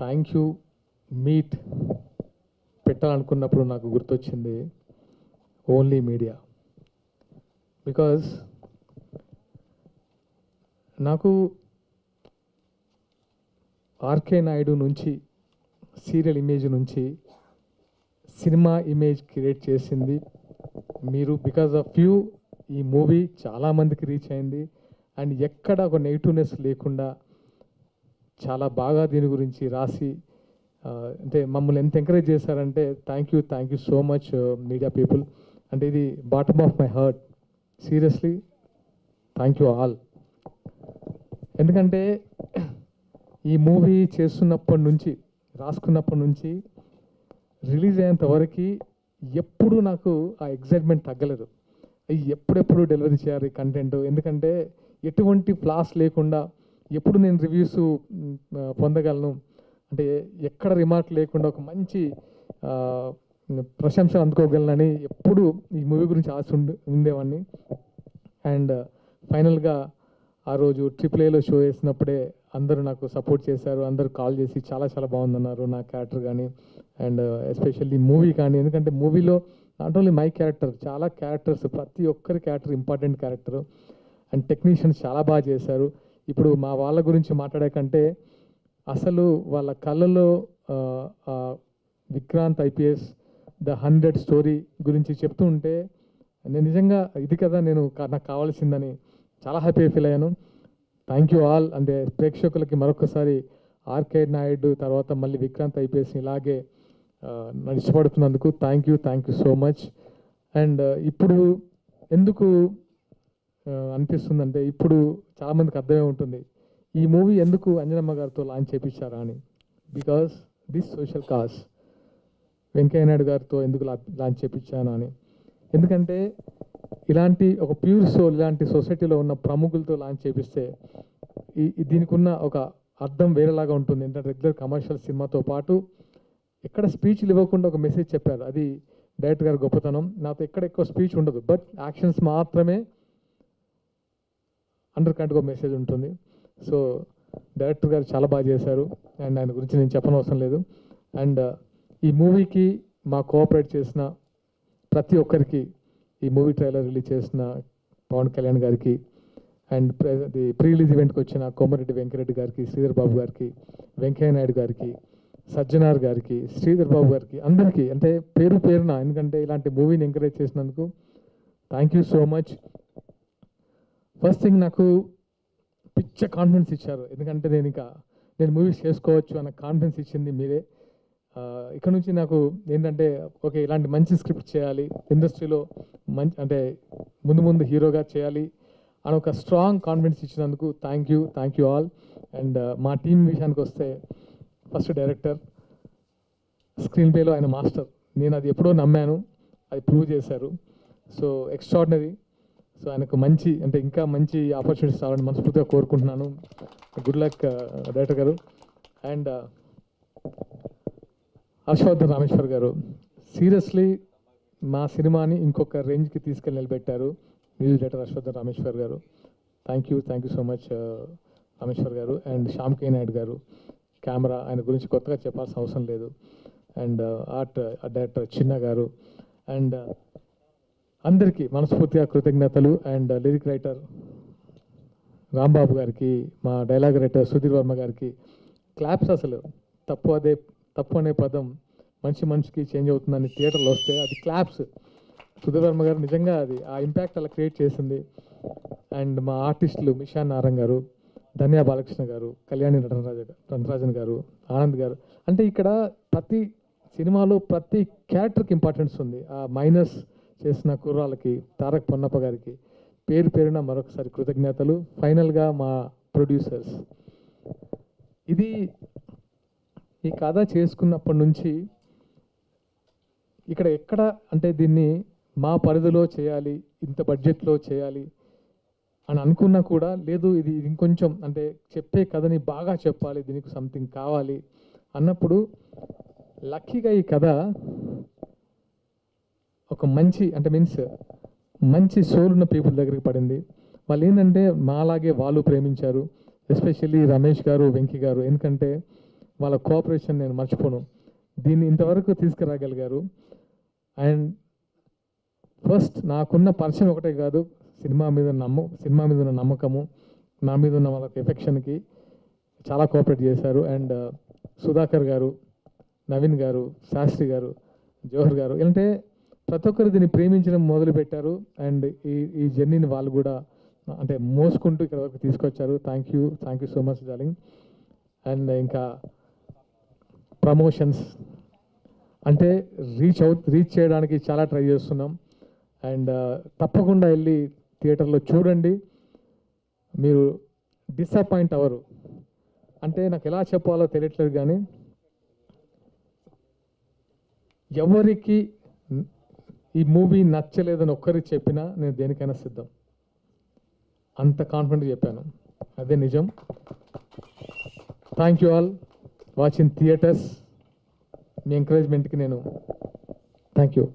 Thank you meet పెట్టాలనుకున్నప్పుడు నాకు గుర్తొచ్చింది only media. Because నాకు ఆర్కే నాయుడు నుంచి సీరియల్ ఇమేజ్ నుంచి సినిమా ఇమేజ్ క్రియేట్ చేసింది మీరు. బికాజ్ ఆఫ్ యూ ఈ మూవీ చాలామందికి రీచ్ అయింది అండ్ ఎక్కడ ఒక నెగిటివ్నెస్ లేకుండా చాలా బాగా దీని గురించి రాసి అంటే మమ్మల్ని ఎంత ఎంకరేజ్ చేశారంటే thank you so much media people. అంటే ఇది bottom of my heart, seriously thank you all. ఎందుకంటే ఈ మూవీ చేస్తున్నప్పటి నుంచి రాసుకున్నప్పటి నుంచి రిలీజ్ అయ్యేంత వరకు ఎప్పుడు నాకు ఆ ఎగ్జైట్మెంట్ తగ్గలేదు. ఎప్పుడెప్పుడు డెలివరీ చేయాలి కంటెంట్, ఎందుకంటే ఎటువంటి ఫ్లాస్ లేకుండా ఎప్పుడు నేను రివ్యూస్ పొందగలను, అంటే ఎక్కడ రిమార్క్ లేకుండా ఒక మంచి ప్రశంస అందుకోగలనని ఎప్పుడు ఈ మూవీ గురించి ఆశ ఉండేవాడిని. అండ్ ఫైనల్గా ఆ రోజు AAAలో షో వేసినప్పుడే అందరూ నాకు సపోర్ట్ చేశారు. అందరూ కాల్ చేసి చాలా చాలా బాగుందన్నారు నా క్యారెక్టర్ కానీ అండ్ ఎస్పెషల్లీ మూవీ కానీ. ఎందుకంటే మూవీలో నాట్ ఓన్లీ మై క్యారెక్టర్, చాలా క్యారెక్టర్స్, ప్రతి ఒక్కరి character important character and technicians చాలా బాగా చేశారు. ఇప్పుడు మా వాళ్ళ గురించి మాట్లాడే కంటే అసలు వాళ్ళ కళ్ళలో విక్రాంత్ IPS ద 100 స్టోరీ గురించి చెప్తూ ఉంటే నేను నిజంగా ఇది కదా నాకు కావాల్సిందని చాలా హ్యాపీగా ఫీల్ అయ్యాను. Thank you all. అంటే ప్రేక్షకులకి మరొకసారి ఆర్కే నాయుడు తర్వాత మళ్ళీ విక్రాంత్ IPS ఇలాగే నన్ను ఇష్టపడుతున్నందుకు thank you so much. And ఇప్పుడు ఎందుకు అనిపిస్తుందంటే ఇప్పుడు చాలామందికి అర్థమే ఉంటుంది ఈ మూవీ ఎందుకు అంజనమ్మ గారితో లాంచ్ చేయించారా అని. Because this social cause Venkaiah Naidu గారితో ఎందుకు లాంచ్ చేయించాను అని. ఎందుకంటే ఇలాంటి ఒక ప్యూర్ సోల్ ఇలాంటి సొసైటీలో ఉన్న ప్రముఖులతో లాంచ్ చేపిస్తే దీనికి ఉన్న ఒక అర్థం వేరేలాగా ఉంటుంది. ఏంటంటే రెగ్యులర్ కమర్షియల్ సినిమాతో పాటు ఎక్కడ స్పీచ్లు ఇవ్వకుండా ఒక మెసేజ్ చెప్పారు, అది డైరెక్టర్ గారి గొప్పతనం. నాతో ఎక్కడ ఎక్కువ స్పీచ్ ఉండదు, బట్ యాక్షన్స్ మాత్రమే అండర్ కరెంట్గా మెసేజ్ ఉంటుంది. సో డైరెక్టర్ గారు చాలా బాగా చేశారు అండ్ ఆయన గురించి నేను చెప్పనవసరం లేదు. అండ్ ఈ మూవీకి మా కోఆపరేట్ చేసిన ప్రతి ఒక్కరికి, ఈ మూవీ ట్రైలర్ రిలీజ్ చేసిన పవన్ కళ్యాణ్ గారికి అండ్ ప్రీ రిలీజ్ ఈవెంట్కి వచ్చిన కోమరెడ్డి వెంకరెడ్డి గారికి, శ్రీధర్ బాబు గారికి, వెంకయ్య నాయుడు గారికి, సజ్జనార్ గారికి, శ్రీధర్ బాబు గారికి, అందరికీ అంటే పేరు పేరున, ఎందుకంటే ఇలాంటి మూవీని ఎంకరేజ్ చేసినందుకు thank you so much. First thing నాకు పిచ్చ కాన్ఫిడెన్స్ ఇచ్చారు, ఎందుకంటే నేను మూవీస్ చేసుకోవచ్చు అన్న కాన్ఫిడెన్స్ ఇచ్చింది మీరే. ఇక్కడ నుంచి నాకు ఏంటంటే ఓకే ఇలాంటి మంచి స్క్రిప్ట్ చేయాలి, ఇండస్ట్రీలో మంచి అంటే ముందు హీరోగా చేయాలి అని ఒక స్ట్రాంగ్ కాన్ఫిడెన్స్ ఇచ్చినందుకు థ్యాంక్ యూ ఆల్. అండ్ మా టీం విషయానికి వస్తే ఫస్ట్ డైరెక్టర్, స్క్రీన్ ప్లేలో ఆయన మాస్టర్. నేను అది ఎప్పుడో నమ్మాను, అది ప్రూవ్ చేశారు. So extraordinary. సో ఆయనకు మంచి అంటే ఇంకా మంచి ఆపర్చునిటీస్ రావాలని మనస్ఫూర్తిగా కోరుకుంటున్నాను. గుడ్ లక్ డైరెక్టర్ గారు. అండ్ హర్షవర్ధన్ రామేశ్వర్ గారు సీరియస్లీ మా సినిమాని ఇంకొక రేంజ్కి తీసుకెళ్ళి నిలబెట్టారు. మ్యూజిక్ డైరెక్టర్ హర్షవర్ధన్ రామేశ్వర్ గారు, thank you so much Rameshwar గారు. అండ్ శ్యామ్ కే నాయుడు గారు కెమెరా, ఆయన గురించి కొత్తగా చెప్పాల్సిన అవసరం లేదు. అండ్ ఆర్ట్ డైరెక్టర్ చిన్న గారు అండ్ అందరికీ మనస్ఫూర్తిగా కృతజ్ఞతలు. అండ్ లిరిక్ రైటర్ రాంబాబు గారికి, మా డైలాగ్ రైటర్ సుధీర్ వర్మ గారికి క్లాప్స్. అసలు తప్పు అనే పదం మనిషికి చేంజ్ అవుతుందని థియేటర్లో వస్తే అది క్లాప్స్. సుధీర్ వర్మ గారు నిజంగా అది ఆ ఇంపాక్ట్ అలా క్రియేట్ చేసింది. అండ్ మా ఆర్టిస్టులు మిషా నారంగ్ గారు, ధన్యా బాలకృష్ణ గారు, కళ్యాణి నటరాజన్ గారు, ఆనంద్ గారు. అంటే ఇక్కడ ప్రతి సినిమాలో ప్రతి క్యారెక్టర్కి ఇంపార్టెన్స్ ఉంది. ఆ మైనస్ చేసిన కుర్రాళ్ళకి, తారక్ పొన్నప్ప గారికి పేరున మరొకసారి కృతజ్ఞతలు. ఫైనల్గా మా ప్రొడ్యూసర్స్, ఈ కథ చేసుకున్నప్పటి నుంచి ఎక్కడ అంటే దీన్ని మా పరిధిలో చేయాలి, ఇంత బడ్జెట్లో చేయాలి అని అనుకున్నా కూడా లేదు, ఇది ఇంకొంచెం అంటే చెప్పే కథని బాగా చెప్పాలి, దీనికి సంథింగ్ కావాలి అన్నప్పుడు లక్కీగా ఈ కథ ఒక మంచి అంటే మంచి సోల్ ఉన్న పీపుల్ దగ్గరికి పడింది. వాళ్ళు ఏంటంటే మాలాగే వాళ్ళు ప్రేమించారు, ఎస్పెషల్లీ రమేష్ గారు, వెంకీ గారు. ఎందుకంటే వాళ్ళ కోఆపరేషన్ నేను మర్చిపోను. దీన్ని ఇంతవరకు తీసుకురాగలిగారు. అండ్ ఫస్ట్ నాకున్న పరిచయం ఒకటే కాదు, సినిమా మీద ఉన్న నమ్మకము, నా మీద ఉన్న వాళ్ళకి ఎఫెక్షన్కి చాలా కోఆపరేట్ చేశారు. అండ్ సుధాకర్ గారు, నవీన్ గారు, శాస్త్రి గారు, జోహర్ గారు, అంటే ప్రతి ఒక్కరు దీన్ని ప్రేమించడం మొదలుపెట్టారు. అండ్ ఈ జర్నీని వాళ్ళు కూడా అంటే మోసుకుంటూ ఇక్కడ వరకు తీసుకొచ్చారు. Thank you so much darling. And ఇంకా ప్రమోషన్స్ అంటే రీచ్ చేయడానికి చాలా ట్రై చేస్తున్నాం. అండ్ తప్పకుండా వెళ్ళి థియేటర్లో చూడండి, మీరు డిసప్పాయింట్ అవ్వరు. అంటే నాకు ఎలా చెప్పాలో తెలియట్లేదు, కానీ ఎవరికి ఈ మూవీ నచ్చలేదని ఒక్కరికి చెప్పినా నేను దేనికైనా సిద్ధం, అంత కాన్ఫిడెంట్ చెప్పాను, అదే నిజం. Thank you all watching theatres. మీ ఎంకరేజ్మెంట్కి నేను థ్యాంక్ యూ.